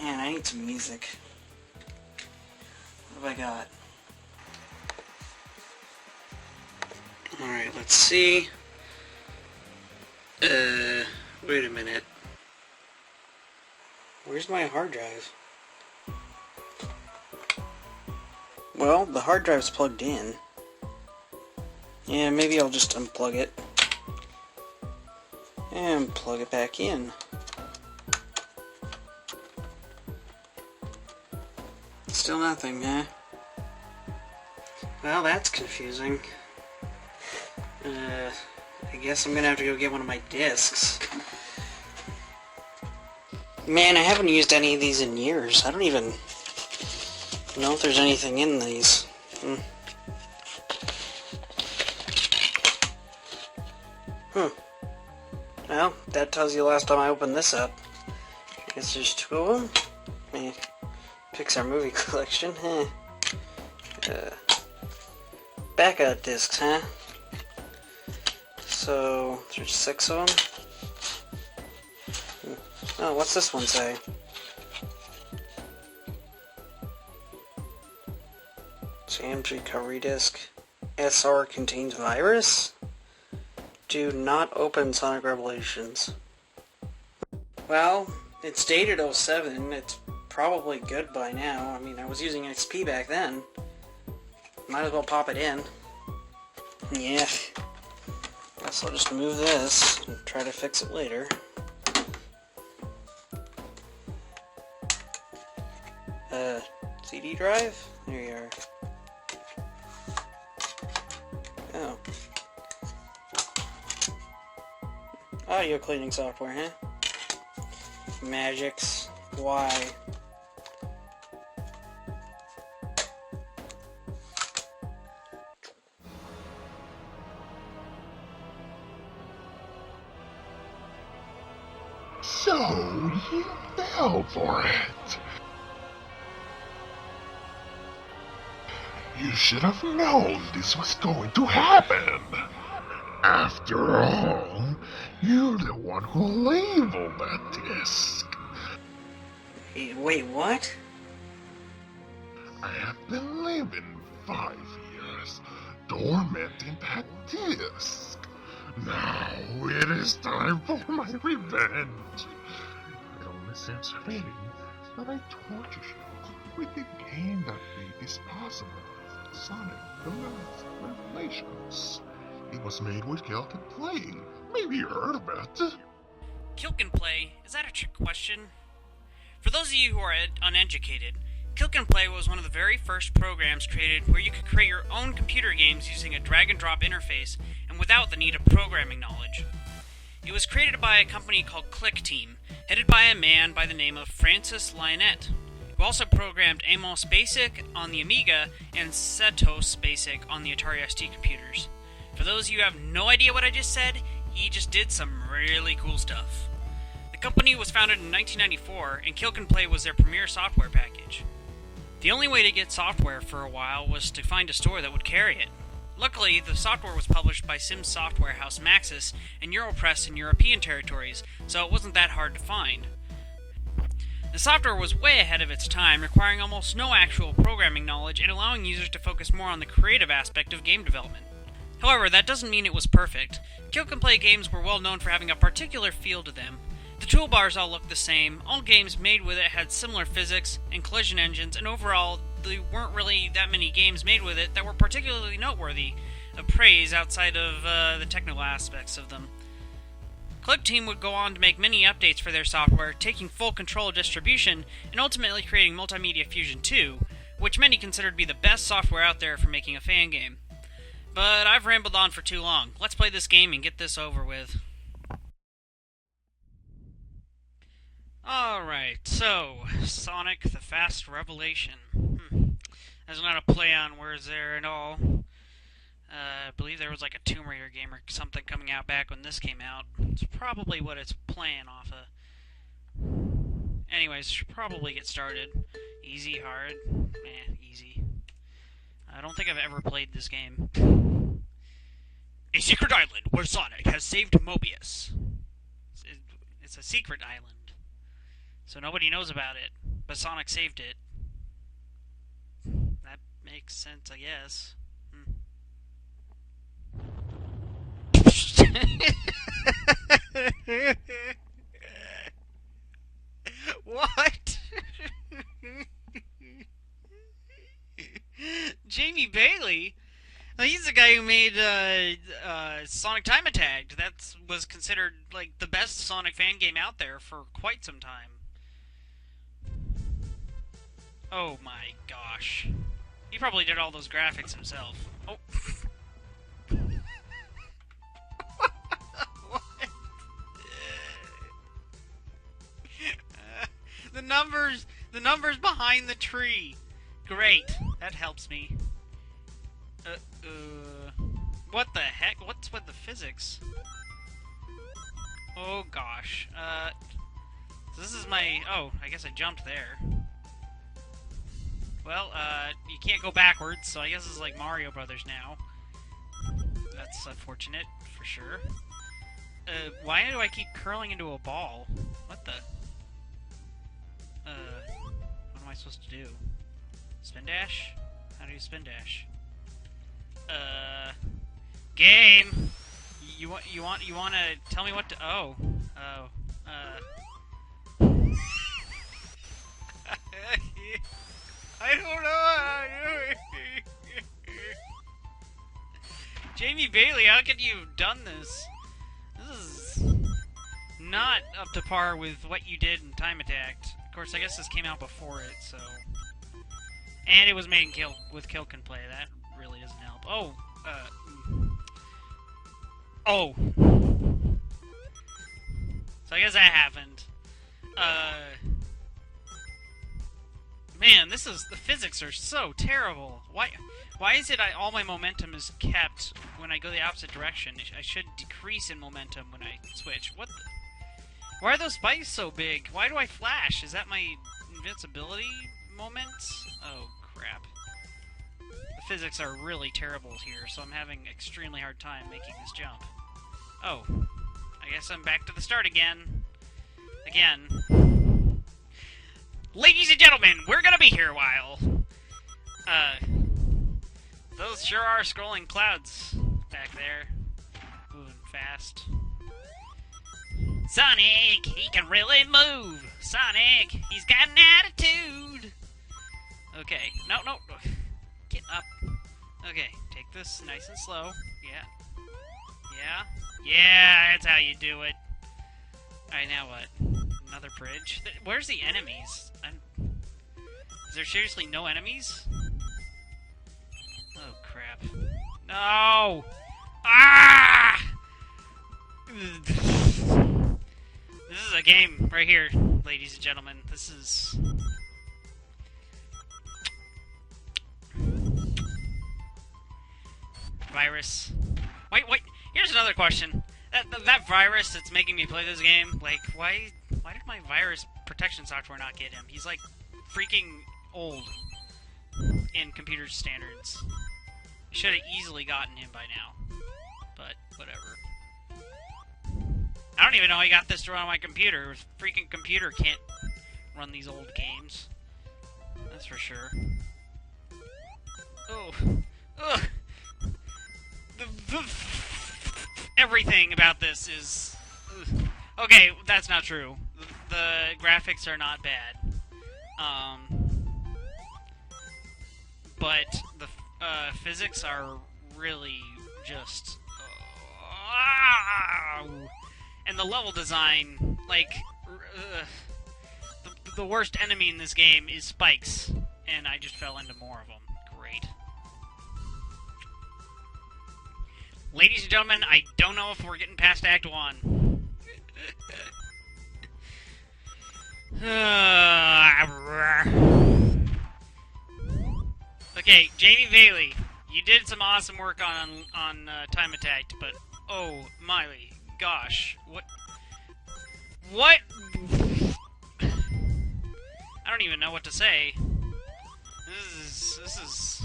Man, I need some music. What have I got? Alright, let's see. Wait a minute. Where's my hard drive? Well, the hard drive's plugged in. Yeah, maybe I'll just unplug it. And plug it back in. Still nothing, huh? Well, that's confusing. I guess I'm gonna have to go get one of my discs. Man, I haven't used any of these in years. I don't even know if there's anything in these. Well, that tells you last time I opened this up. I guess there's two of them. Pixar movie collection, backup discs, huh? So, there's 6 of them. Oh, what's this one say? Sam's recovery disk. SR contains virus? Do not open Sonic Revelations. Well, it's dated 07. It's probably good by now. I mean, I was using XP back then. Might as well pop it in. Yeah. Guess I'll just move this and try to fix it later. CD drive? There you are. Oh. Audio cleaning software, huh? Magics. Why? So, you fell for it. You should have known this was going to happen. After all, you're the one who labeled that disc. Wait, what? I have been living 5 years, tormenting that disc. Now it is time for my revenge. It only seems fitting that I torture you with the game that made this possible, Sonic the Revelations. It was made with Kilk and Play. Maybe you heard of it. Kilk and Play? Is that a trick question? For those of you who are uneducated, Kilk and Play was one of the very first programs created where you could create your own computer games using a drag-and-drop interface and without the need of programming knowledge. It was created by a company called ClassicTeam, headed by a man by the name of Francis Lionnet, who also programmed Amos Basic on the Amiga and Setos Basic on the Atari ST computers. For those of you who have no idea what I just said, he just did some really cool stuff. The company was founded in 1994, and Kilk and Play was their premier software package. The only way to get software for a while was to find a store that would carry it. Luckily, the software was published by Sims software house Maxis and Europress in European territories, so it wasn't that hard to find. The software was way ahead of its time, requiring almost no actual programming knowledge and allowing users to focus more on the creative aspect of game development. However, that doesn't mean it was perfect. Kilk and Play games were well known for having a particular feel to them. The toolbars all looked the same, all games made with it had similar physics and collision engines, and overall, there weren't really that many games made with it that were particularly noteworthy of praise outside of the technical aspects of them. ClassicTeam would go on to make many updates for their software, taking full control of distribution, and ultimately creating Multimedia Fusion 2, which many consider to be the best software out there for making a fan game. But I've rambled on for too long. Let's play this game and get this over with. Alright, so, Sonic the Fast Revelation. There's not a play on words there at all. I believe there was like a Tomb Raider game or something coming out back when this came out. It's probably what it's playing off of. Anyways, should probably get started. Easy, hard, easy. I don't think I've ever played this game. A secret island where Sonic has saved Mobius. It's a secret island. So nobody knows about it, but Sonic saved it. That makes sense, I guess. What? Jamie Bailey? He's the guy who made Sonic Time Attack. That was considered like the best Sonic fan game out there for quite some time. Oh my gosh. He probably did all those graphics himself. Oh. What? The numbers behind the tree. Great. That helps me. What the heck? What's with the physics? Oh gosh. So this is my... Oh, I guess I jumped there. Well, you can't go backwards, so I guess it's like Mario Brothers now. That's unfortunate, for sure. Why do I keep curling into a ball? What the... what am I supposed to do? Spin dash? How do you spin dash? Game! You want to tell me what to... Oh. I don't know how to do it. Jamie Bailey, how could you have done this? This is not up to par with what you did in Time Attack. Of course, I guess this came out before it, so... And it was made in with Kill Can Play. That really doesn't help. Oh, Oh! So I guess that happened. Man, the physics are so terrible. Why is it all my momentum is kept when I go the opposite direction? I should decrease in momentum when I switch. What the... Why are those spikes so big? Why do I flash? Is that my invincibility moment? Oh, crap. The physics are really terrible here, so I'm having an extremely hard time making this jump. Oh. I guess I'm back to the start again. Ladies and gentlemen, we're gonna be here a while. Those sure are scrolling clouds back there. Moving fast. Sonic, he can really move. Sonic, he's got an attitude. Okay, no. Get up. Okay, take this nice and slow. Yeah, that's how you do it. Alright, now what? Another bridge? Where's the enemies? Is there seriously no enemies? Oh, crap. No! Ah! This is a game right here, ladies and gentlemen. This is... Virus. Wait. Here's another question. That virus that's making me play this game, like, why did my virus protection software not get him? He's, like, freaking old in computer standards. Should have easily gotten him by now. But, whatever. I don't even know how I got this to run on my computer. Freaking computer can't run these old games. That's for sure. Oh. Ugh. Everything about this is... Okay, that's not true. The graphics are not bad. But the physics are really just... and the level design, like... the worst enemy in this game is spikes. And I just fell into more of them. Great. Ladies and gentlemen, I don't know if we're getting past Act 1. Okay, Jamie Bailey, you did some awesome work on Time Attack, but oh my gosh, what? I don't even know what to say. This is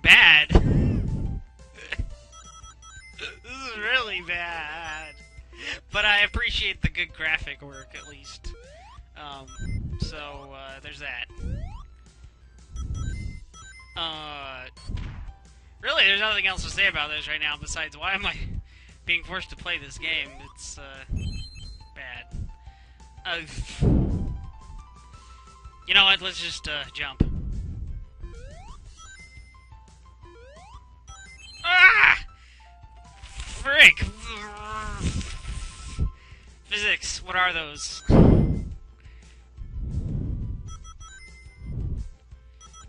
bad. This is really bad. But I appreciate the good graphic work, at least. So, there's that. Really, there's nothing else to say about this right now besides why am I being forced to play this game. It's, bad. You know what, let's just, jump. Ah! Frick! Physics, what are those?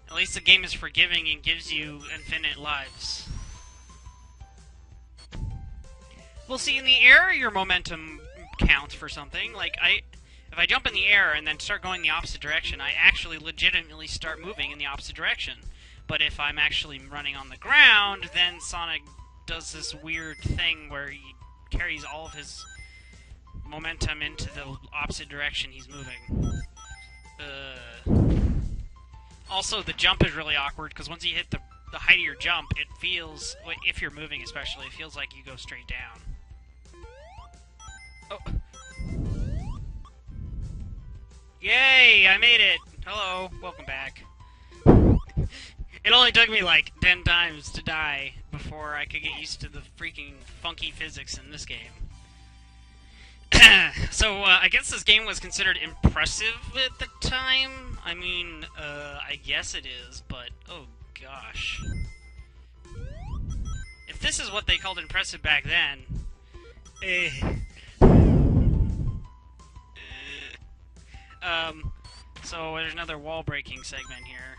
At least the game is forgiving and gives you infinite lives. Well, see, in the air, your momentum counts for something. Like, if I jump in the air and then start going the opposite direction, I actually legitimately start moving in the opposite direction. But if I'm actually running on the ground, then Sonic does this weird thing where he carries all of his momentum into the opposite direction he's moving. Also, the jump is really awkward, because once you hit the height of your jump, it feels, if you're moving especially, it feels like you go straight down. Oh. Yay! I made it! Hello, welcome back. It only took me like 10 times to die before I could get used to the freaking funky physics in this game. So, I guess this game was considered impressive at the time. I mean, I guess it is, but, oh gosh. If this is what they called impressive back then, so there's another wall-breaking segment here.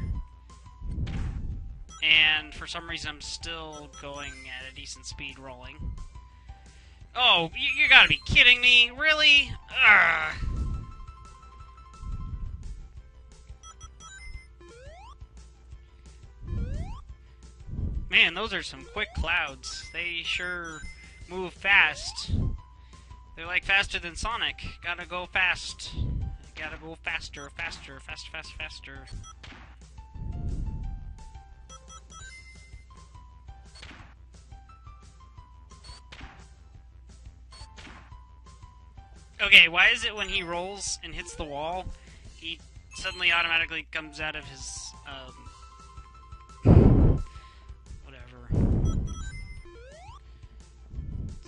And for some reason I'm still going at a decent speed rolling. Oh, you gotta be kidding me, really? Ugh. Man, those are some quick clouds. They sure move fast. They're like faster than Sonic. Gotta go fast. Gotta go faster, faster, faster. Okay, why is it when he rolls and hits the wall, he suddenly automatically comes out of his, whatever.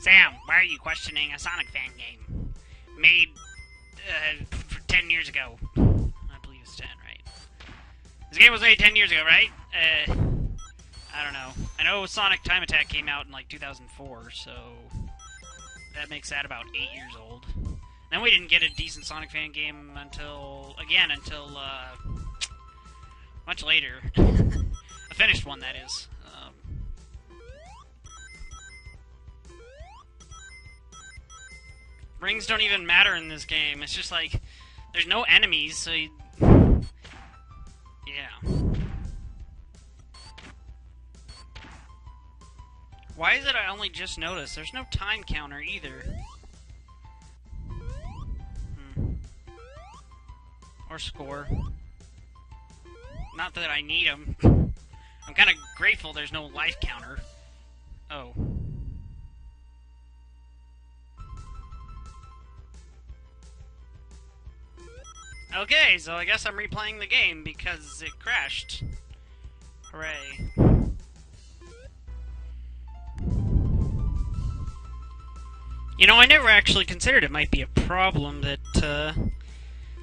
Sam, why are you questioning a Sonic fan game? Made, 10 years ago. I believe it's 10, right? This game was made 10 years ago, right? I don't know. I know Sonic Time Attack came out in, like, 2004, so that makes that about 8 years old. Then we didn't get a decent Sonic fan game until much later. A finished one, that is. Rings don't even matter in this game. It's just like, there's no enemies, so you... Yeah. Why is it I only just noticed? There's no time counter either. Or score. Not that I need them. I'm kind of grateful there's no life counter. Oh. Okay, so I guess I'm replaying the game because it crashed. Hooray. You know, I never actually considered it might be a problem that,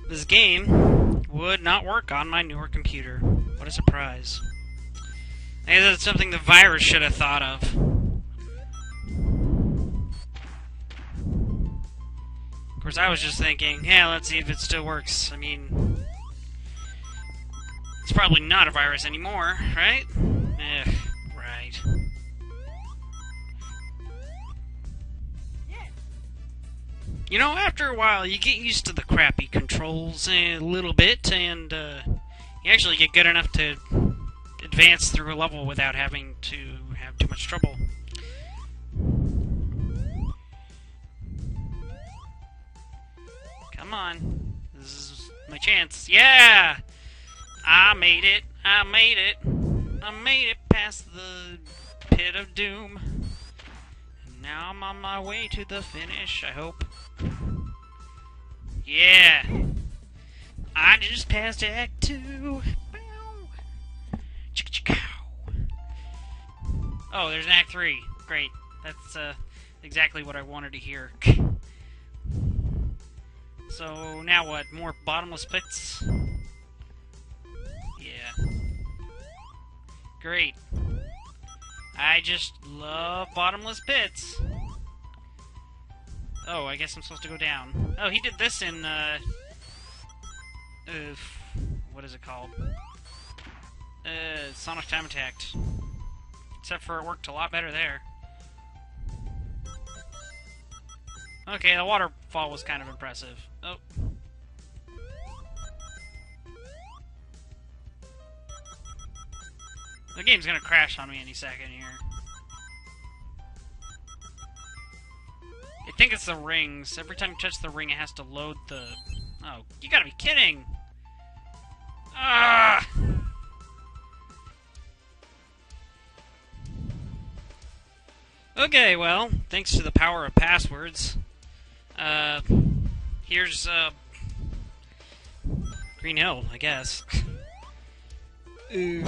this game would not work on my newer computer. What a surprise. I guess that's something the virus should have thought of. Of course, I was just thinking, yeah, let's see if it still works. I mean, it's probably not a virus anymore, right? Right. You know, after a while, you get used to the crappy controls a little bit, and you actually get good enough to advance through a level without having to have too much trouble. Come on. This is my chance. Yeah! I made it. I made it. I made it past the pit of doom. Now I'm on my way to the finish, I hope. Yeah! I just passed Act 2! Oh, there's an Act 3. Great. That's exactly what I wanted to hear. So, now what? More bottomless pits? Yeah. Great. I just love bottomless pits. Oh, I guess I'm supposed to go down. Oh, he did this in, what is it called? Sonic Time Attack. Except for it worked a lot better there. Okay, the waterfall was kind of impressive. Oh. The game's gonna crash on me any second here. I think it's the rings. Every time you touch the ring, it has to load the... Oh, you gotta be kidding! Ah! Okay, well, thanks to the power of passwords, here's, Green Hill, I guess. Oof.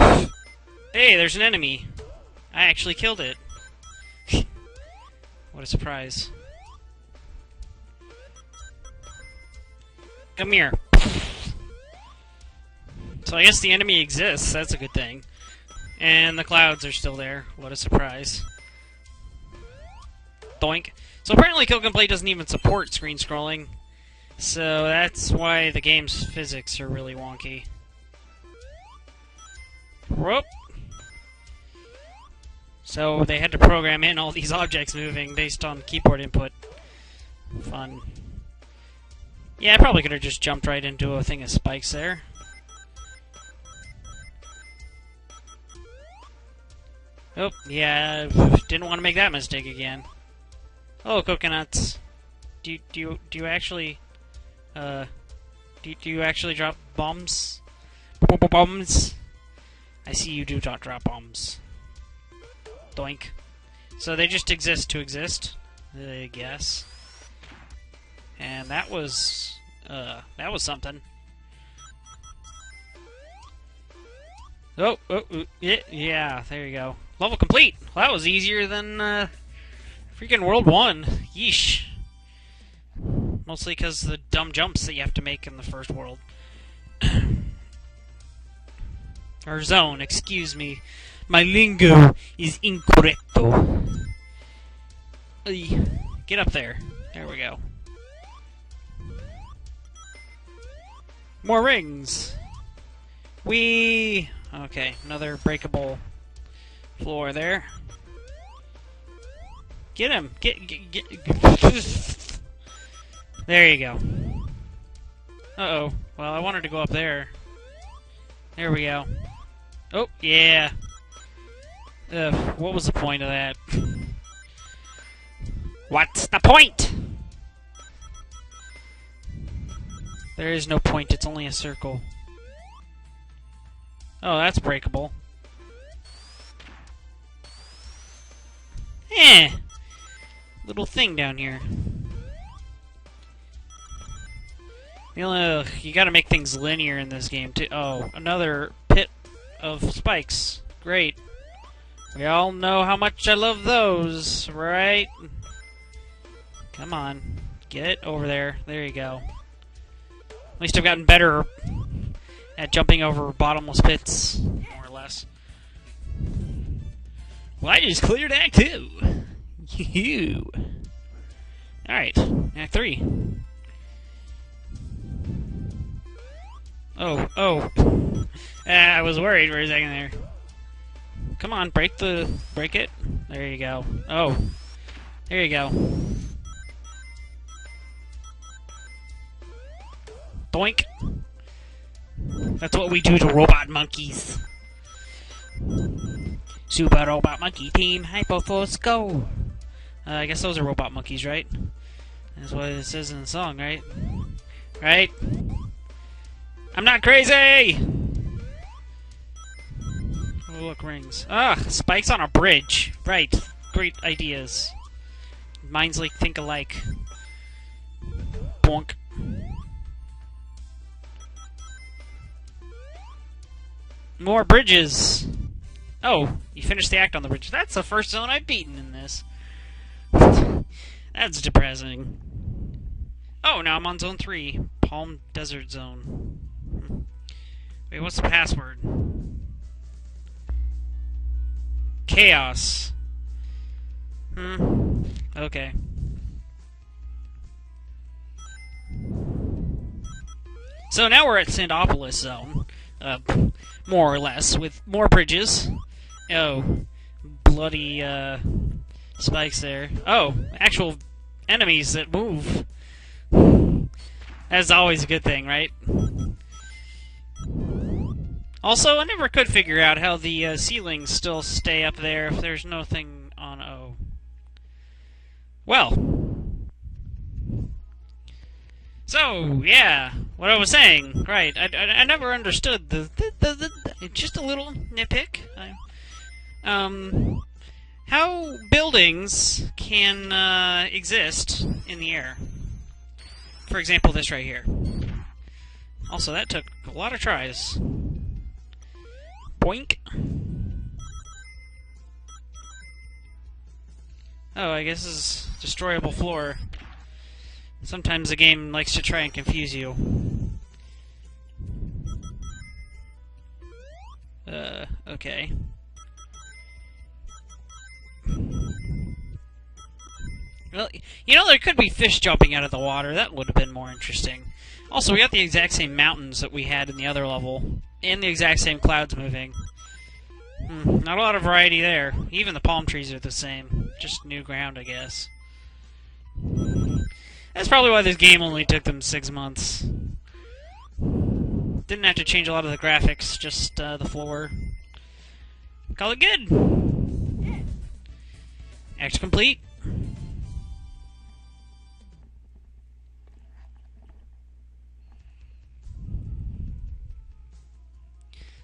Hey, there's an enemy. I actually killed it. What a surprise. Come here. So I guess the enemy exists, that's a good thing. And the clouds are still there. What a surprise. Doink. So apparently Kill Can Play doesn't even support screen scrolling. So that's why the game's physics are really wonky. Whoop. So they had to program in all these objects moving based on keyboard input. Fun. Yeah, I probably could have just jumped right into a thing of spikes there. Oh, yeah, didn't want to make that mistake again. Oh, coconuts. Do you actually do you actually drop bombs? Bombs. I see you do not drop bombs. Doink. So they just exist to exist, I guess. And that was something. Oh, yeah, there you go. Level complete. Well, that was easier than freaking World 1. Yeesh. Mostly because the dumb jumps that you have to make in the first world. Or zone, excuse me. My lingo is incorrecto. Get up there. There we go. More rings. Whee! Okay, another breakable floor there. Get him! Get. There you go. Uh-oh. Well, I wanted to go up there. There we go. Oh, yeah. What was the point of that? What's the point? There is no point, it's only a circle. Oh, that's breakable. Little thing down here. You gotta make things linear in this game, too. Oh, another pit of spikes. Great. We all know how much I love those, right? Come on. Get over there. There you go. At least I've gotten better at jumping over bottomless pits, more or less. Well, I just cleared Act 2. Yoo-hoo. Alright, Act 3. Oh. I was worried for a second there. Come on, break it. There you go. Oh. There you go. Doink. That's what we do to robot monkeys. Super Robot Monkey Team, Hypoforce, go! I guess those are robot monkeys, right? That's what it says in the song, right? Right? I'm not crazy! Oh, look, rings. Ah, spikes on a bridge. Right. Great ideas. minds like think alike. Bonk. More bridges! Oh, you finished the act on the bridge. That's the first zone I've beaten in this. That's depressing. Oh, now I'm on zone 3. Palm Desert Zone. Wait, what's the password? Chaos. Okay. So now we're at Sandopolis Zone. More or less, with more bridges. Oh, bloody, spikes there. Oh, actual enemies that move. That's always a good thing, right? Also, I never could figure out how the ceilings still stay up there if there's nothing on O. Well. So, yeah, what I was saying, right, I never understood the just a little nitpick, how buildings can exist in the air. For example, this right here. Also, that took a lot of tries. Boink. Oh, I guess this is destroyable floor. Sometimes the game likes to try and confuse you. Okay. Well, you know, there could be fish jumping out of the water. That would have been more interesting. Also, we got the exact same mountains that we had in the other level. And the exact same clouds moving. Not a lot of variety there. Even the palm trees are the same. Just new ground, I guess. That's probably why this game only took them 6 months. Didn't have to change a lot of the graphics, just the floor. Call it good! Act complete.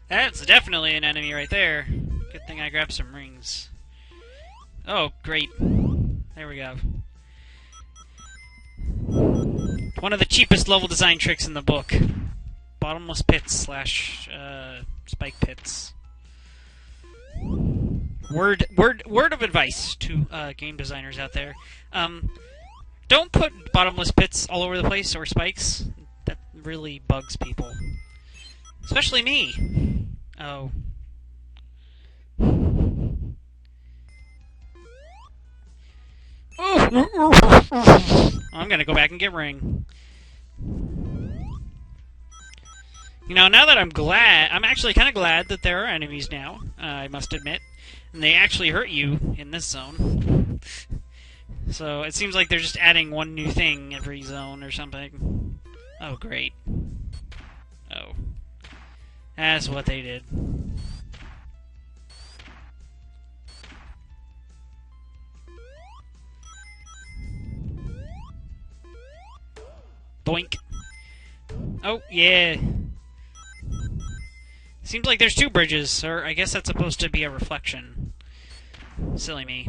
That's definitely an enemy right there. Good thing I grabbed some rings. Oh, great. There we go. One of the cheapest level design tricks in the book. Bottomless pits slash spike pits. Word of advice to game designers out there. Don't put bottomless pits all over the place or spikes. That really bugs people. Especially me. Oh. I'm gonna go back and get ring. You know, now that I'm actually kind of glad that there are enemies now, I must admit. And they actually hurt you in this zone. So it seems like they're just adding one new thing every zone or something. Oh, great. Oh. That's what they did. Boink. Oh, yeah. Seems like there's 2 bridges, or I guess that's supposed to be a reflection. Silly me.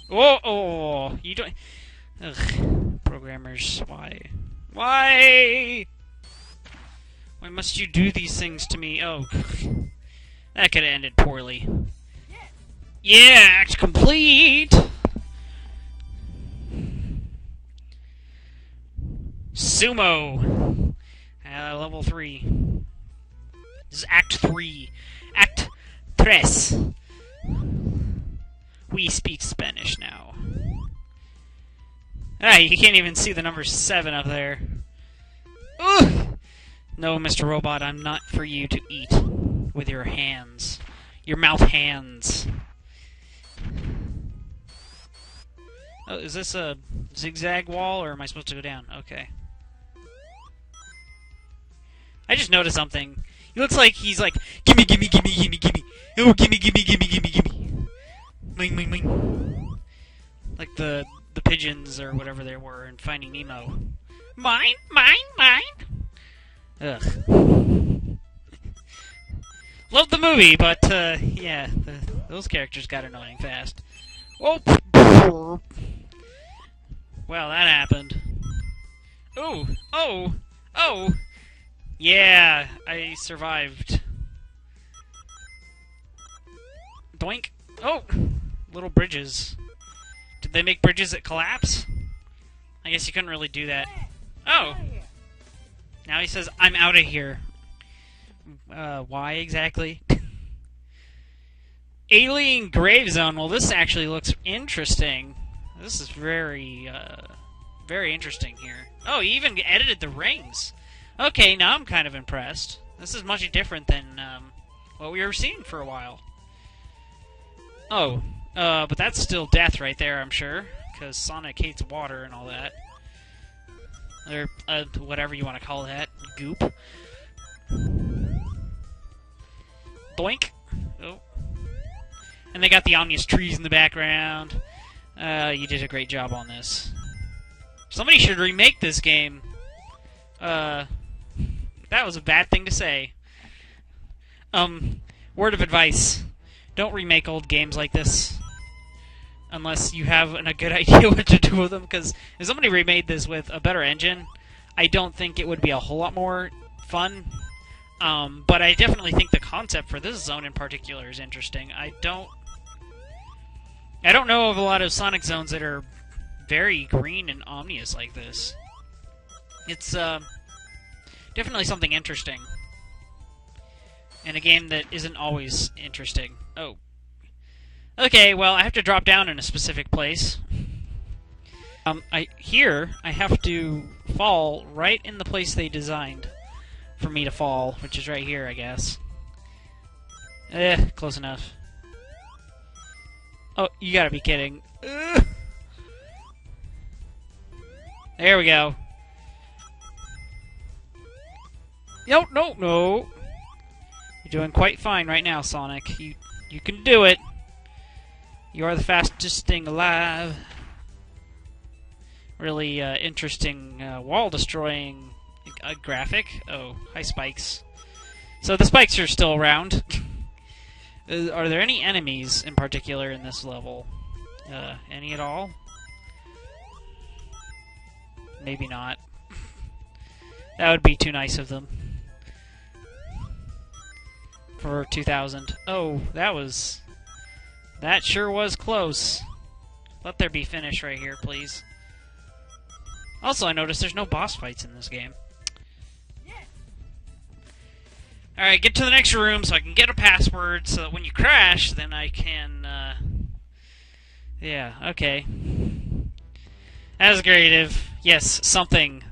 Whoa! Oh, you don't... Ugh. Programmers, why? Why? Why must you do these things to me? Oh. That could have ended poorly. Yeah, act complete! Sumo! Level 3. This is Act 3. Act 3. We speak Spanish now. Ah, you can't even see the number 7 up there. Ugh! No, Mr. Robot, I'm not for you to eat with your hands. Your mouth hands. Oh, is this a zigzag wall, or am I supposed to go down? Okay. I just noticed something. He looks like he's like, gimme, gimme, gimme, gimme, gimme. Oh, gimme, gimme, gimme, gimme, gimme. Ming, ming, ming. Like the pigeons or whatever they were in Finding Nemo. Mine, mine, mine. Ugh. Love the movie, but yeah, those characters got annoying fast. Oh. well, that happened. Oh! Oh! Oh! Yeah, I survived. Doink! Oh! Little bridges. Did they make bridges that collapse? I guess you couldn't really do that. Oh! Now he says, I'm out of here. Why exactly? Alien Grave Zone. Well, this actually looks interesting. This is very interesting here. Oh, he even edited the rings. Okay, now I'm kind of impressed. This is much different than what we were seeing for a while. Oh, but that's still death right there, I'm sure, because Sonic hates water and all that. Or whatever you want to call that. Goop. Boink. Oh. And they got the ominous trees in the background. You did a great job on this. Somebody should remake this game. That was a bad thing to say. Word of advice. Don't remake old games like this. Unless you have a good idea what to do with them. Because if somebody remade this with a better engine, I don't think it would be a whole lot more fun. But I definitely think the concept for this zone in particular is interesting. I don't know of a lot of Sonic zones that are very green and ominous like this. It's definitely something interesting. In a game that isn't always interesting. Oh. Okay, well, I have to drop down in a specific place. Here, I have to fall right in the place they designed for me to fall, which is right here, I guess. Close enough. Oh, you gotta be kidding. There we go. No. You're doing quite fine right now, Sonic. You can do it. You are the fastest thing alive. Really interesting wall-destroying graphic. Oh, hi, spikes. So the spikes are still around. Are there any enemies in particular in this level? Any at all? Maybe not. That would be too nice of them. For 2000. Oh, that sure was close. Let there be finish right here, please. Also, I noticed there's no boss fights in this game. Alright, get to the next room so I can get a password so that when you crash, then I can, yeah, okay. That was creative. Yes, something.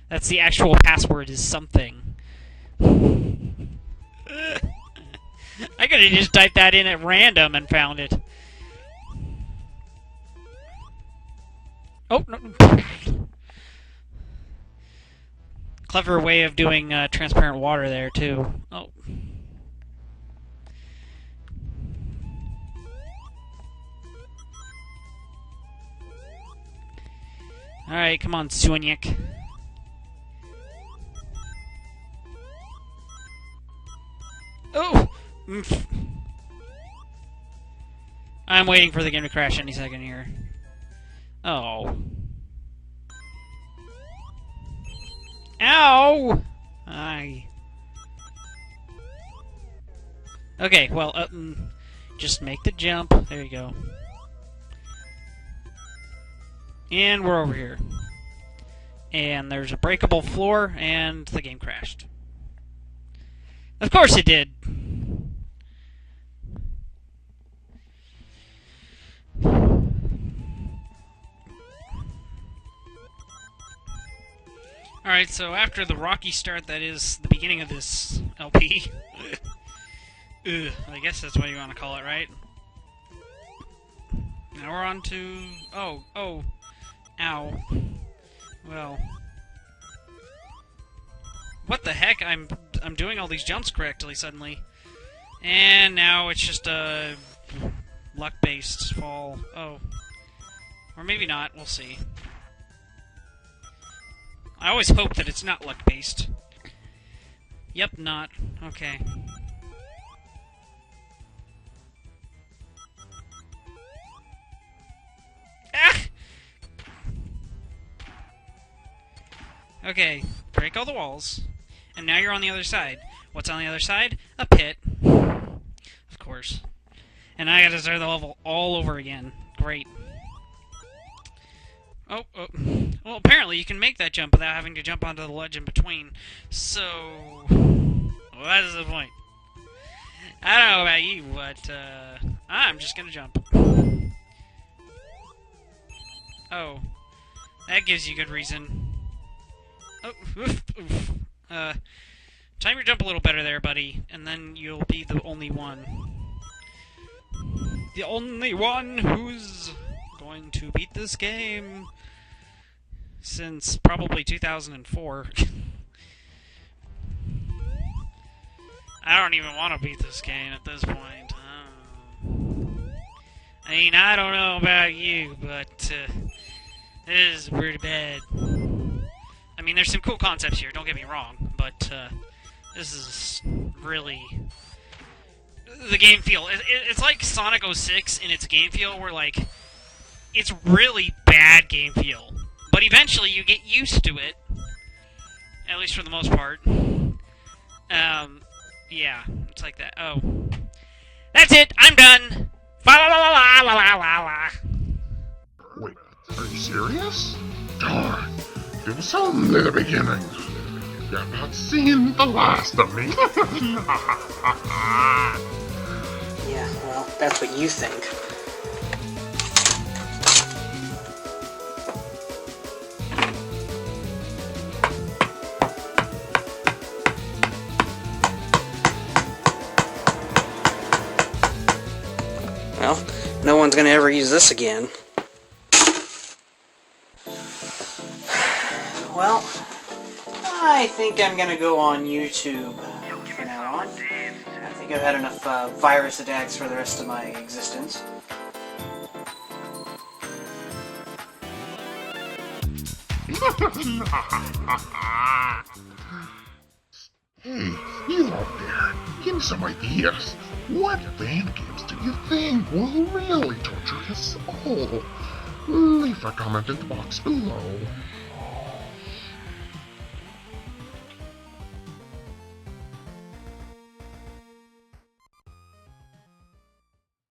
That's the actual password, is something. I could have just typed that in at random and found it. Oh, no. Clever way of doing transparent water there, too. Oh. Alright, come on, Suonyek. Oh! I'm waiting for the game to crash any second here. Oh. Ow! Aye. Okay, well, just make the jump. There you go. And we're over here. And there's a breakable floor, and the game crashed. Of course it did! Alright, so after the rocky start that is the beginning of this LP, I guess that's what you want to call it, right? Now we're on to... Oh, ow. Well... What the heck? I'm doing all these jumps correctly suddenly. And now it's just a luck-based fall. Oh. Or maybe not, we'll see. I always hope that it's not luck-based. Yep, not. Okay. Ah! Okay, break all the walls. And now you're on the other side. What's on the other side? A pit. Of course. And I gotta start the level all over again. Great. Oh. Well, apparently you can make that jump without having to jump onto the ledge in between. So... what is the point? I don't know about you, but, I'm just gonna jump. Oh. That gives you good reason. Oh, oof. Time your jump a little better there, buddy, and then you'll be the only one. The only one who's going to beat this game since probably 2004. I don't even want to beat this game at this point. I mean, I don't know about you, but this is pretty bad. I mean, there's some cool concepts here, don't get me wrong, but this is really... the game feel. It's like Sonic 06 in its game feel, where, like, it's really bad game feel. But eventually you get used to it, at least for the most part. Yeah, it's like that. Oh. That's it! I'm done! Fa la la la la la la la. Wait, are you serious? Darn, it was only the beginning. You're not seeing the last of me. Yeah, well, that's what you think. Well, no one's gonna ever use this again. Well, I think I'm gonna go on YouTube from now on. I think I've had enough virus attacks for the rest of my existence. Hey, you out there, give me some ideas. What Fangames do you think will really torture us all? Leave a comment in the box below.